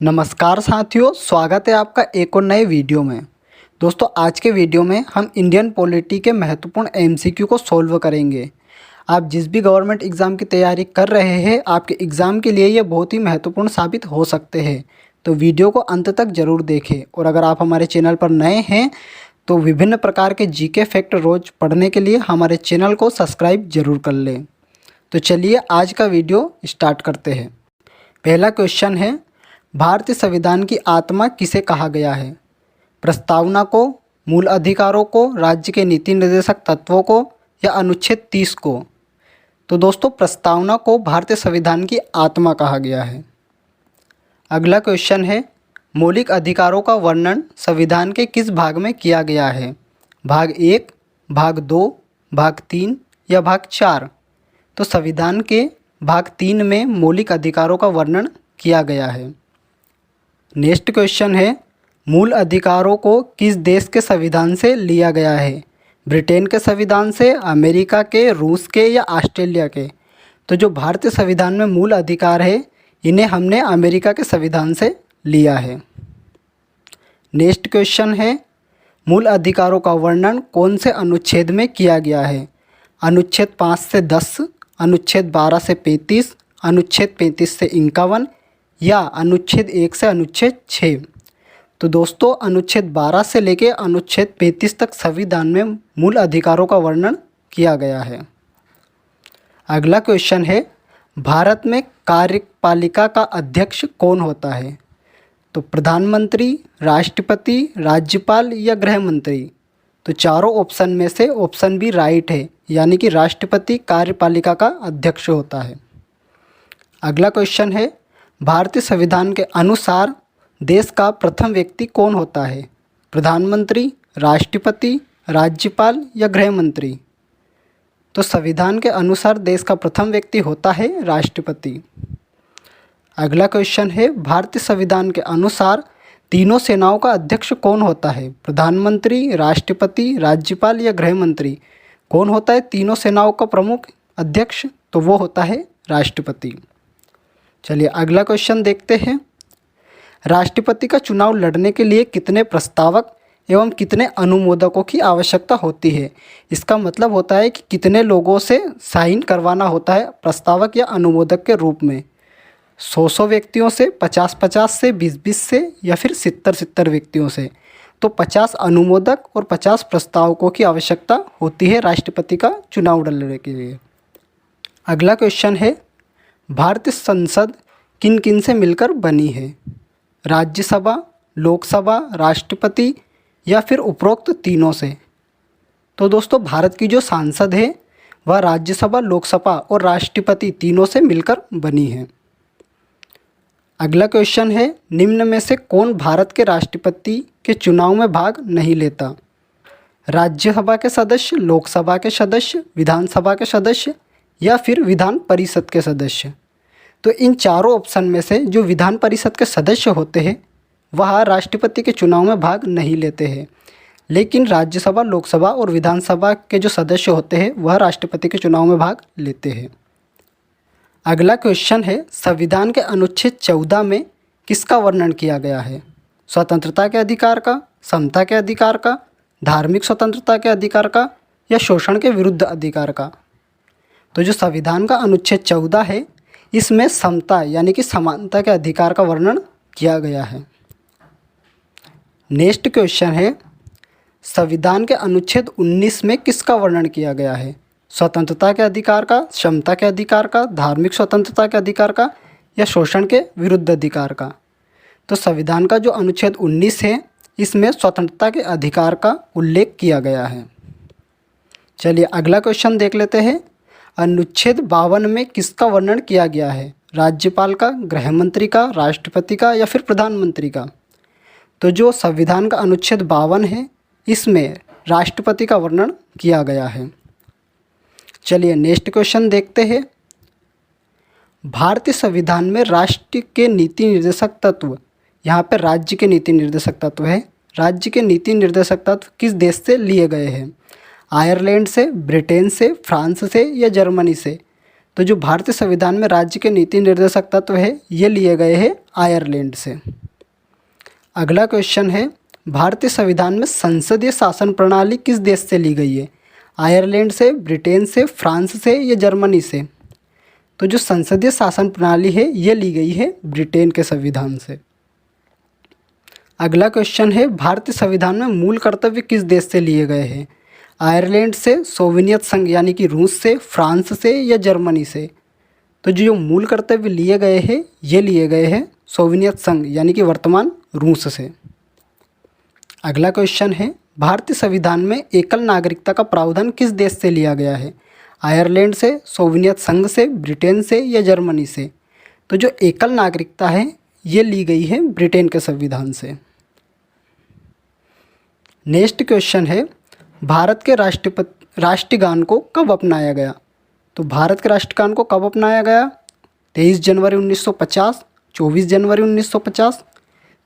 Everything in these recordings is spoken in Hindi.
नमस्कार साथियों, स्वागत है आपका एक और नए वीडियो में। दोस्तों, आज के वीडियो में हम इंडियन पॉलिटी के महत्वपूर्ण एमसीक्यू को सॉल्व करेंगे। आप जिस भी गवर्नमेंट एग्ज़ाम की तैयारी कर रहे हैं, आपके एग्ज़ाम के लिए ये बहुत ही महत्वपूर्ण साबित हो सकते हैं। तो वीडियो को अंत तक ज़रूर देखें। और अगर आप हमारे चैनल पर नए हैं तो विभिन्न प्रकार के जीके फैक्ट रोज़ पढ़ने के लिए हमारे चैनल को सब्सक्राइब जरूर कर लें। तो चलिए आज का वीडियो स्टार्ट करते हैं। पहला क्वेश्चन है, भारतीय संविधान की आत्मा किसे कहा गया है? प्रस्तावना को, मूल अधिकारों को, राज्य के नीति निर्देशक तत्वों को या अनुच्छेद 30 को? तो दोस्तों, प्रस्तावना को भारतीय संविधान की आत्मा कहा गया है। अगला क्वेश्चन है, मौलिक अधिकारों का वर्णन संविधान के किस भाग में किया गया है? भाग 1, भाग 2, भाग 3 या भाग 4? तो संविधान के भाग 3 में मौलिक अधिकारों का वर्णन किया गया है। नेक्स्ट क्वेश्चन है, मूल अधिकारों को किस देश के संविधान से लिया गया है? ब्रिटेन के संविधान से, अमेरिका के, रूस के या ऑस्ट्रेलिया के? तो जो भारतीय संविधान में मूल अधिकार है, इन्हें हमने अमेरिका के संविधान से लिया है। नेक्स्ट क्वेश्चन है, मूल अधिकारों का वर्णन कौन से अनुच्छेद में किया गया है? अनुच्छेद 5 से 10, अनुच्छेद 12 से 35, अनुच्छेद 35 से 51 या अनुच्छेद 1 से अनुच्छेद 6? तो दोस्तों, अनुच्छेद 12 से लेकर अनुच्छेद 35 तक संविधान में मूल अधिकारों का वर्णन किया गया है। अगला क्वेश्चन है, भारत में कार्यपालिका का अध्यक्ष कौन होता है? तो प्रधानमंत्री, राष्ट्रपति, राज्यपाल या गृह मंत्री? तो चारों ऑप्शन में से ऑप्शन बी राइट है, यानी कि राष्ट्रपति कार्यपालिका का अध्यक्ष होता है। अगला क्वेश्चन है, भारतीय संविधान के अनुसार देश का प्रथम व्यक्ति कौन होता है? प्रधानमंत्री, राष्ट्रपति, राज्यपाल या गृह मंत्री? तो संविधान के अनुसार देश का प्रथम व्यक्ति होता है राष्ट्रपति। अगला क्वेश्चन है, भारतीय संविधान के अनुसार तीनों सेनाओं का अध्यक्ष कौन होता है? प्रधानमंत्री, राष्ट्रपति, राज्यपाल या गृह मंत्री? कौन होता है तीनों सेनाओं का प्रमुख अध्यक्ष? तो वो होता है राष्ट्रपति। चलिए अगला क्वेश्चन देखते हैं। राष्ट्रपति का चुनाव लड़ने के लिए कितने प्रस्तावक एवं कितने अनुमोदकों की आवश्यकता होती है? इसका मतलब होता है कि कितने लोगों से साइन करवाना होता है प्रस्तावक या अनुमोदक के रूप में। 100 व्यक्तियों से, 50 से, 20 से या फिर 70 व्यक्तियों से? तो 50 अनुमोदक और 50 प्रस्तावकों की आवश्यकता होती है राष्ट्रपति का चुनाव लड़ने के लिए। अगला क्वेश्चन है, भारतीय संसद किन किन से मिलकर बनी है? राज्यसभा, लोकसभा, राष्ट्रपति या फिर उपरोक्त तीनों से? तो दोस्तों, भारत की जो संसद है वह राज्यसभा, लोकसभा और राष्ट्रपति तीनों से मिलकर बनी है। अगला क्वेश्चन है, निम्न में से कौन भारत के राष्ट्रपति के चुनाव में भाग नहीं लेता? राज्यसभा के सदस्य, लोकसभा के सदस्य, विधानसभा के सदस्य या फिर विधान परिषद के सदस्य? तो इन चारों ऑप्शन में से जो विधान परिषद के सदस्य होते हैं वह राष्ट्रपति के चुनाव में भाग नहीं लेते हैं, लेकिन राज्यसभा, लोकसभा और विधानसभा के जो सदस्य होते हैं वह राष्ट्रपति के चुनाव में भाग लेते हैं। अगला क्वेश्चन है, संविधान के अनुच्छेद 14 में किसका वर्णन किया गया है? स्वतंत्रता के अधिकार का, समता के अधिकार का, धार्मिक स्वतंत्रता के अधिकार का या शोषण के विरुद्ध अधिकार का? तो जो संविधान का अनुच्छेद 14 है, इसमें समता यानी कि समानता के अधिकार का वर्णन किया गया है। नेक्स्ट क्वेश्चन है, संविधान के अनुच्छेद 19 में किसका वर्णन किया गया है? स्वतंत्रता के अधिकार का, समता के अधिकार का, धार्मिक स्वतंत्रता के अधिकार का या शोषण के विरुद्ध अधिकार का? तो संविधान का जो अनुच्छेद 19 है, इसमें स्वतंत्रता के अधिकार का उल्लेख किया गया है। चलिए अगला क्वेश्चन देख लेते हैं। अनुच्छेद 52 में किसका वर्णन किया गया है? राज्यपाल का, गृह मंत्री का, राष्ट्रपति का या फिर प्रधानमंत्री का? तो जो संविधान का अनुच्छेद 52 है, इसमें राष्ट्रपति का वर्णन किया गया है। चलिए नेक्स्ट क्वेश्चन देखते हैं। भारतीय संविधान में राष्ट्र के नीति निर्देशक तत्व, यहाँ पर राज्य के नीति निर्देशक तत्व है। राज्य के नीति निर्देशक तत्व किस देश से लिए गए हैं? आयरलैंड से, ब्रिटेन से, फ्रांस से या जर्मनी से? तो जो भारतीय संविधान में राज्य के नीति निर्देशक तत्व है ये लिए गए हैं आयरलैंड से। अगला क्वेश्चन है, भारतीय संविधान में संसदीय शासन प्रणाली किस देश से ली गई है? आयरलैंड से, ब्रिटेन से, फ्रांस से या जर्मनी से? तो जो संसदीय शासन प्रणाली है ये ली गई है ब्रिटेन के संविधान से। अगला क्वेश्चन है, भारतीय संविधान में मूल कर्तव्य किस देश से लिए गए हैं? आयरलैंड से, सोवियत संघ यानी कि रूस से, फ्रांस से या जर्मनी से? तो जो मूल कर्तव्य लिए गए हैं ये लिए गए हैं सोवियत संघ यानी कि वर्तमान रूस से। अगला क्वेश्चन है, भारतीय संविधान में एकल नागरिकता का प्रावधान किस देश से लिया गया है? आयरलैंड से, सोवियत संघ से, ब्रिटेन से या जर्मनी से? तो जो एकल नागरिकता है ये ली गई है ब्रिटेन के संविधान से। नेक्स्ट क्वेश्चन है, भारत के राष्ट्रगान को कब अपनाया गया? तो भारत के राष्ट्रगान को कब अपनाया गया? 23 जनवरी 1950, 24 जनवरी 1950,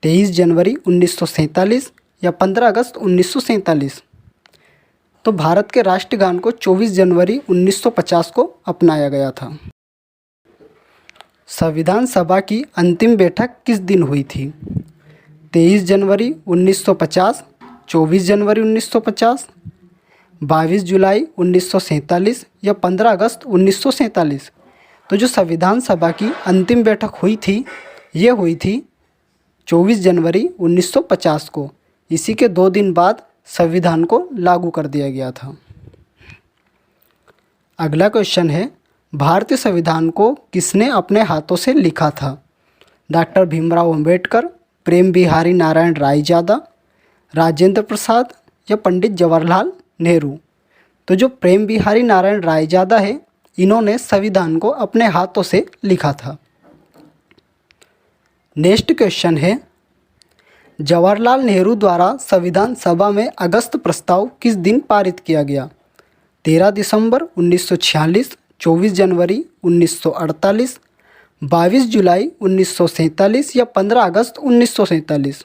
23 जनवरी 1947 या 15 अगस्त 1947? तो भारत के राष्ट्रगान को 24 जनवरी 1950 को अपनाया गया था। संविधान सभा की अंतिम बैठक किस दिन हुई थी? 23 जनवरी 1950, 24 जनवरी 1950, 22 जुलाई 1947 या 15 अगस्त 1947? तो जो संविधान सभा की अंतिम बैठक हुई थी ये हुई थी 24 जनवरी 1950 को। इसी के 2 दिन बाद संविधान को लागू कर दिया गया था। अगला क्वेश्चन है, भारतीय संविधान को किसने अपने हाथों से लिखा था? डॉक्टर भीमराव अंबेडकर, प्रेम बिहारी नारायण रायजादा, राजेंद्र प्रसाद या पंडित जवाहरलाल नेहरू? तो जो प्रेम बिहारी नारायण रायजादा है इन्होंने संविधान को अपने हाथों से लिखा था। नेक्स्ट क्वेश्चन है, जवाहरलाल नेहरू द्वारा संविधान सभा में अगस्त प्रस्ताव किस दिन पारित किया गया? 13 दिसंबर 1946, 24 जनवरी 1948, 22 जुलाई 1947 या 15 अगस्त 1947?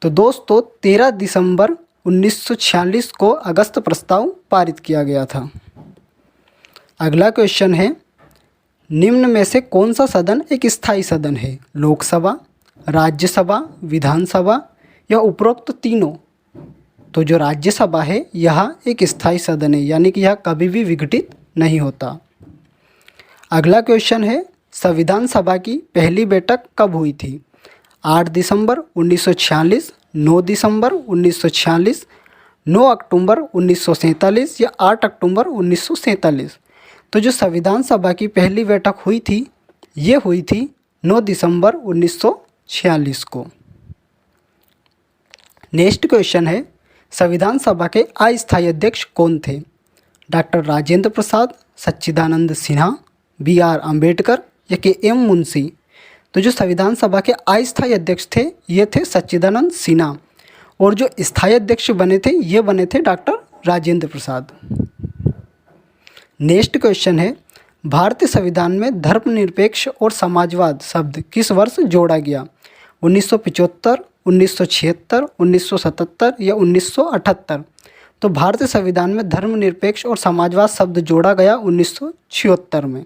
तो दोस्तों 13 दिसंबर 1946 को अगस्त प्रस्ताव पारित किया गया था। अगला क्वेश्चन है, निम्न में से कौन सा सदन एक स्थायी सदन है? लोकसभा, राज्यसभा, विधानसभा या उपरोक्त तीनों? तो जो राज्यसभा है यह एक स्थायी सदन है यानी कि यह कभी भी विघटित नहीं होता। अगला क्वेश्चन है, संविधान सभा की पहली बैठक कब हुई थी? 8 दिसंबर 1946, 9 दिसंबर 1946, 9 अक्टूबर 1947 या 8 अक्टूबर 1947? तो जो संविधान सभा की पहली बैठक हुई थी ये हुई थी 9 दिसंबर 1946 को। नेक्स्ट क्वेश्चन है, संविधान सभा के अस्थायी अध्यक्ष कौन थे? डॉक्टर राजेंद्र प्रसाद, सच्चिदानंद सिन्हा, BR अम्बेडकर या KM मुंशी? तो जो संविधान सभा के अस्थायी अध्यक्ष थे ये थे सच्चिदानंद सिन्हा और जो स्थायी अध्यक्ष बने थे ये बने थे doctor Rajendra Prasad. Next question है, भारतीय संविधान में धर्मनिरपेक्ष और समाजवाद शब्द किस वर्ष जोड़ा गया? 1975, 1976, 1977 या 1978? तो भारतीय संविधान में धर्मनिरपेक्ष और समाजवाद शब्द जोड़ा गया 1976 में।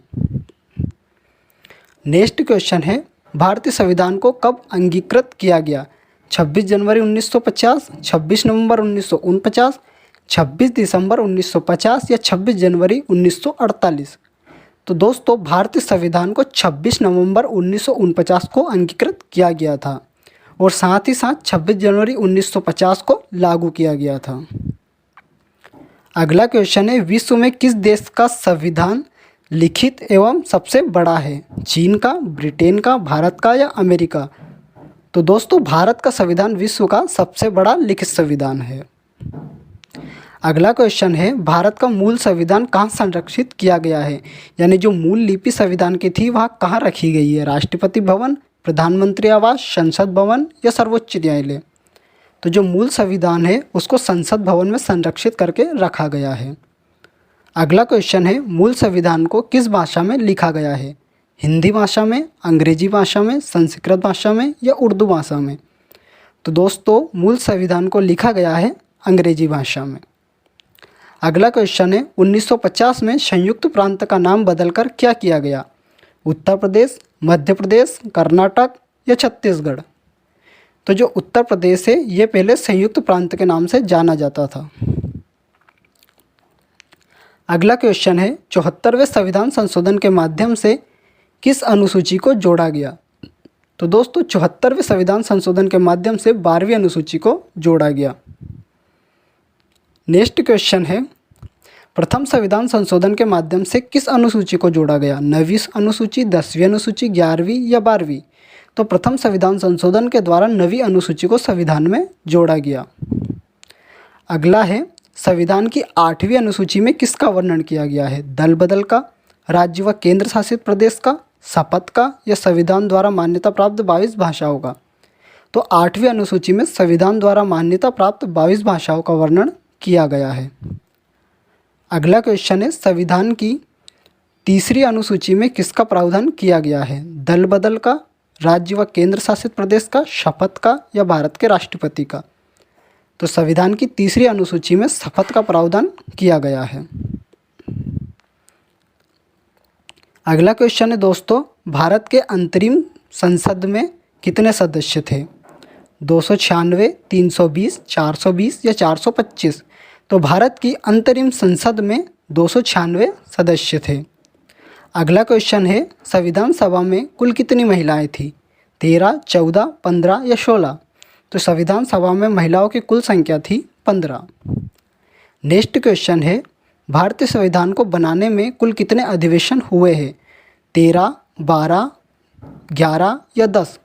नेक्स्ट क्वेश्चन है, भारतीय संविधान को कब अंगीकृत किया गया? 26 जनवरी 1950, 26 नवंबर 1949, 26 दिसंबर 1950 या 26 जनवरी 1948? तो दोस्तों भारतीय संविधान को 26 नवंबर 1949 को अंगीकृत किया गया था और साथ ही साथ 26 जनवरी 1950 को लागू किया गया था। अगला क्वेश्चन है, विश्व में किस देश का संविधान लिखित एवं सबसे बड़ा है? चीन का, ब्रिटेन का, भारत का या अमेरिका? तो दोस्तों भारत का संविधान विश्व का सबसे बड़ा लिखित संविधान है। अगला क्वेश्चन है, भारत का मूल संविधान कहाँ संरक्षित किया गया है? यानी जो मूल लिपि संविधान की थी वह कहाँ रखी गई है? राष्ट्रपति भवन, प्रधानमंत्री आवास, संसद भवन या सर्वोच्च न्यायालय? तो जो मूल संविधान है उसको संसद भवन में संरक्षित करके रखा गया है। अगला क्वेश्चन है, मूल संविधान को किस भाषा में लिखा गया है? हिंदी भाषा में, अंग्रेजी भाषा में, संस्कृत भाषा में या उर्दू भाषा में? तो दोस्तों मूल संविधान को लिखा गया है अंग्रेजी भाषा में। अगला क्वेश्चन है 1950 में संयुक्त प्रांत का नाम बदलकर क्या किया गया? उत्तर प्रदेश, मध्य प्रदेश, कर्नाटक या छत्तीसगढ़? तो जो उत्तर प्रदेश है ये पहले संयुक्त प्रांत के नाम से जाना जाता था। अगला क्वेश्चन है 74वें संविधान संशोधन के माध्यम से किस अनुसूची को जोड़ा गया? तो दोस्तों 74वें संविधान संशोधन के माध्यम से 12वीं अनुसूची को जोड़ा गया। नेक्स्ट क्वेश्चन है प्रथम संविधान संशोधन के माध्यम से किस अनुसूची को जोड़ा गया? 9वीं अनुसूची, 10वीं अनुसूची, 11वीं या 12वीं? तो प्रथम संविधान संशोधन के द्वारा 9वीं अनुसूची को संविधान में जोड़ा गया। अगला है संविधान की 8वीं अनुसूची में किसका वर्णन किया गया है? दल बदल का, राज्य व केंद्र शासित प्रदेश का, शपथ का या संविधान द्वारा मान्यता प्राप्त 22 भाषाओं का? तो 8वीं अनुसूची में संविधान द्वारा मान्यता प्राप्त 22 भाषाओं का वर्णन किया गया है। अगला क्वेश्चन है संविधान की 3री अनुसूची में किसका प्रावधान किया गया है? दल बदल का, राज्य व केंद्र शासित प्रदेश का, शपथ का या भारत के राष्ट्रपति का? तो संविधान की 3री अनुसूची में शपथ का प्रावधान किया गया है। अगला क्वेश्चन है दोस्तों भारत के अंतरिम संसद में कितने सदस्य थे? 296, 320, 420 या 425? तो भारत की अंतरिम संसद में 296 सदस्य थे। अगला क्वेश्चन है संविधान सभा में कुल कितनी महिलाएं थी? 13, 14, 15 या 16? तो संविधान सभा में महिलाओं की कुल संख्या थी 15। नेक्स्ट क्वेश्चन है भारतीय संविधान को बनाने में कुल कितने अधिवेशन हुए हैं? 13, 12, 11 या 10?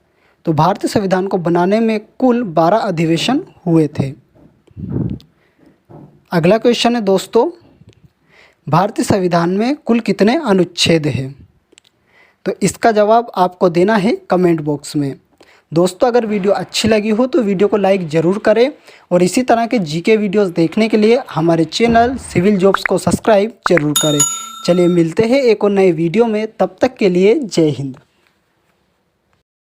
तो भारतीय संविधान को बनाने में कुल 12 अधिवेशन हुए थे। अगला क्वेश्चन है दोस्तों भारतीय संविधान में कुल कितने अनुच्छेद हैं? तो इसका जवाब आपको देना है कमेंट बॉक्स में। दोस्तों अगर वीडियो अच्छी लगी हो तो वीडियो को लाइक ज़रूर करें और इसी तरह के जीके वीडियोस देखने के लिए हमारे चैनल सिविल जॉब्स को सब्सक्राइब जरूर करें। चलिए मिलते हैं एक और नए वीडियो में, तब तक के लिए जय हिंद।